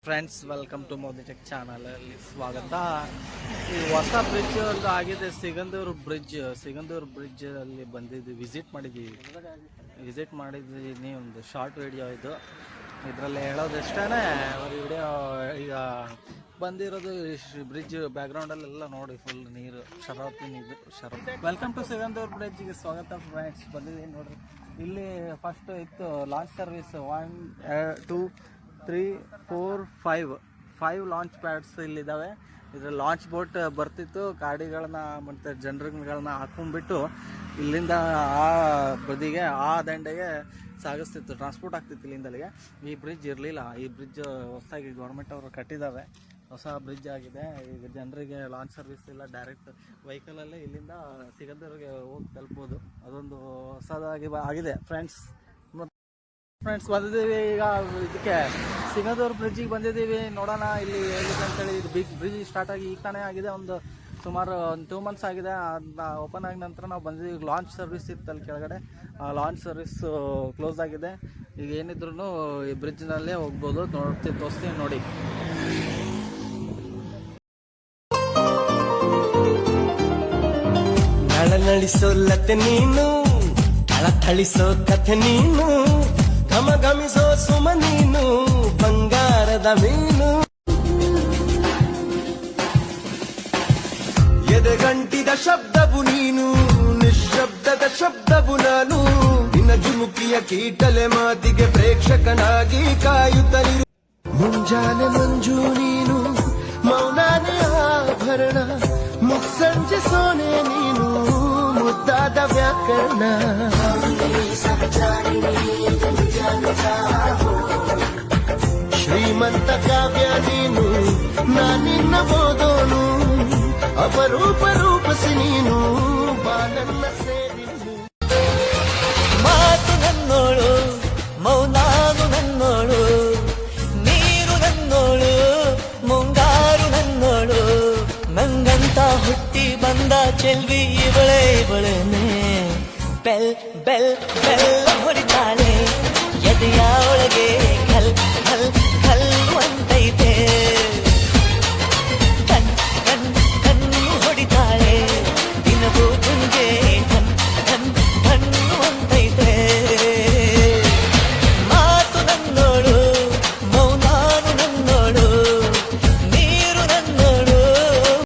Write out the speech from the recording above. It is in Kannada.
Friends, welcome to Modi tech channel. ಅಲ್ಲಿ ಸ್ವಾಗತ. ಈ ಹೊಸ ಬ್ರಿಡ್ಜ್ ಒಂದು ಆಗಿದೆ, ಸಿಗಂದೂರು ಬ್ರಿಡ್ಜ್ ಅಲ್ಲಿ ಬಂದಿದ್ವಿ, ವಿಸಿಟ್ ಮಾಡಿದ್ದೀನಿ. ಒಂದು ಶಾರ್ಟ್ ವಿಡಿಯೋ ಇದು. ಇದರಲ್ಲಿ ಹೇಳೋದಷ್ಟೇ, ಒಂದು ವಿಡಿಯೋ. ಈಗ ಬಂದಿರೋದು ಬ್ರಿಡ್ಜ್ ಬ್ಯಾಕ್ಗ್ರೌಂಡಲ್ಲೆಲ್ಲ ನೋಡಿ, ಫುಲ್ ನೀರು, ಶರಾವತಿ ನೀರು. ವೆಲ್ಕಮ್ ಟು ಸಿಗಂದೂರು ಬ್ರಿಡ್ಜ್ಗೆ ಸ್ವಾಗತ ಫ್ರೆಂಡ್ಸ್. ಬಂದಿದ್ದೀನಿ ನೋಡ್ರಿ. ಇಲ್ಲಿ ಫಸ್ಟ್ ಇತ್ತು ಲಾಂಚ್ ಸರ್ವಿಸ್. 1 2 3 4 5 ಲಾಂಚ್ ಪ್ಯಾಡ್ಸ್ ಇಲ್ಲಿದ್ದಾವೆ. ಇದ್ರಲ್ಲಿ ಲಾಂಚ್ ಬೋಟ್ ಬರ್ತಿತ್ತು, ಗಾಡಿಗಳನ್ನ ಮತ್ತು ಜನರುಗಳನ್ನ ಹಾಕೊಂಡ್ಬಿಟ್ಟು ಇಲ್ಲಿಂದ ಆ ಬದಿಗೆ, ಆ ದಂಡೆಗೆ ಸಾಗಿಸ್ತಿತ್ತು, ಟ್ರಾನ್ಸ್ಪೋರ್ಟ್ ಆಗ್ತಿತ್ತು ಇಲ್ಲಿಂದ ಅಲ್ಲಿಗೆ. ಈ ಬ್ರಿಡ್ಜ್ ಇರಲಿಲ್ಲ. ಈ ಬ್ರಿಡ್ಜ್ ಹೊಸದಾಗಿ ಗೌರ್ಮೆಂಟ್ ಅವರು ಕಟ್ಟಿದ್ದಾರೆ, ಹೊಸ ಬ್ರಿಡ್ಜ್ ಆಗಿದೆ. ಈಗ ಜನರಿಗೆ ಲಾಂಚ್ ಸರ್ವಿಸ್ ಇಲ್ಲ, ಡೈರೆಕ್ಟ್ ವೆಹಿಕಲಲ್ಲೇ ಇಲ್ಲಿಂದ ಸಿಗಂದೂರಿಗೆ ಹೋಗಿ ತಲುಪ್ಬೋದು. ಅದೊಂದು ಹೊಸದಾಗಿ ಆಗಿದೆ ಫ್ರೆಂಡ್ಸ್. ಬಂದಿದ್ದೀವಿ ಈಗ ಇದಕ್ಕೆ, ಸಿಗಂದೂರು ಬ್ರಿಡ್ಜಿಗೆ ಬಂದಿದ್ದೀವಿ. ನೋಡೋಣ ಇಲ್ಲಿ ಹೇಗಿದೆ ಅಂತೇಳಿ. ಇದು ಬ್ರಿಡ್ಜ್ ಸ್ಟಾರ್ಟ್ ಆಗಿ ಈಗ ತಾನೇ ಆಗಿದೆ, ಸುಮಾರು 2 months ಆಗಿದೆ. ಅದನ್ನ ಓಪನ್ ಆಗಿದ ನಂತರ ನಾವು ಬಂದಿದ್ದೀವಿ. ಲಾಂಚ್ ಸರ್ವಿಸ್ ಇತ್ತು ಅಲ್ಲಿ ಕೆಳಗಡೆ, ಆ ಲಾಂಚ್ ಸರ್ವಿಸ್ ಕ್ಲೋಸ್ ಆಗಿದೆ. ಈಗ ಏನಿದ್ರು ಈ ಬ್ರಿಡ್ಜ್ನಲ್ಲೇ ಹೋಗ್ಬೋದು. ತೋರಿಸ್ತೀನಿ ನೋಡಿ. ನಳನಳಿಸೋಲ್ಲತ್ತೆ ನೀನು, ಥಳಿಸೋ ಕಥೆ ನೀನು, ಘಮಘಮಿಸೋ ಸುಮ ನೀನು, ಬಂಗಾರದ ಮೀನು. ಎದೆಗಂಟಿದ ಶಬ್ದವು ನೀನು, ನಿಶ್ಶಬ್ದದ ಶಬ್ದವು ನಾನು. ನಿನ್ನ ಜುಮುಕಿಯ ಕೀಟಲೆ ಮಾತಿಗೆ ಪ್ರೇಕ್ಷಕನಾಗಿ ಕಾಯುತ್ತಲಿರು. ಮುಂಜಾನೆ ಮಂಜು ನೀನು, ಮೌನಾನೆ ಆಭರಣ, ಮುಸ್ಸಂಜೆ ಸೋನೆ ನೀನು, ಮುದ್ದಾದ ವ್ಯಾಕರಣ. ಶ್ರೀಮಂತ ಕಾವ್ಯ ನೀನು, ನಾನಿನ್ನ ಓದೋನು, ಅಪರೂಪ ರೂಪಸಿ ನೀನು, ಬಾಲನ್ನ ಸೇರಿ. ಮಾತು ನನ್ನೋಳು, ಮೌನಾನು ನನ್ನೋಳು, ನೀರು ನನ್ನೋಳು, ಮುಂಗಾರು ನನ್ನೋಳು. ನಂಗಂತ ಹುಟ್ಟಿ ಬಂದ ಚೆಲ್ವಿ ಇವಳೇನೆ. ಬೆಲ್ ಬೆಲ್ ಬೆಲ್ಲ ಹೊಡಿತಾಳೆ ಎದೆಯ ಒಳಗೆ, ಘಲ್ ಘಲ್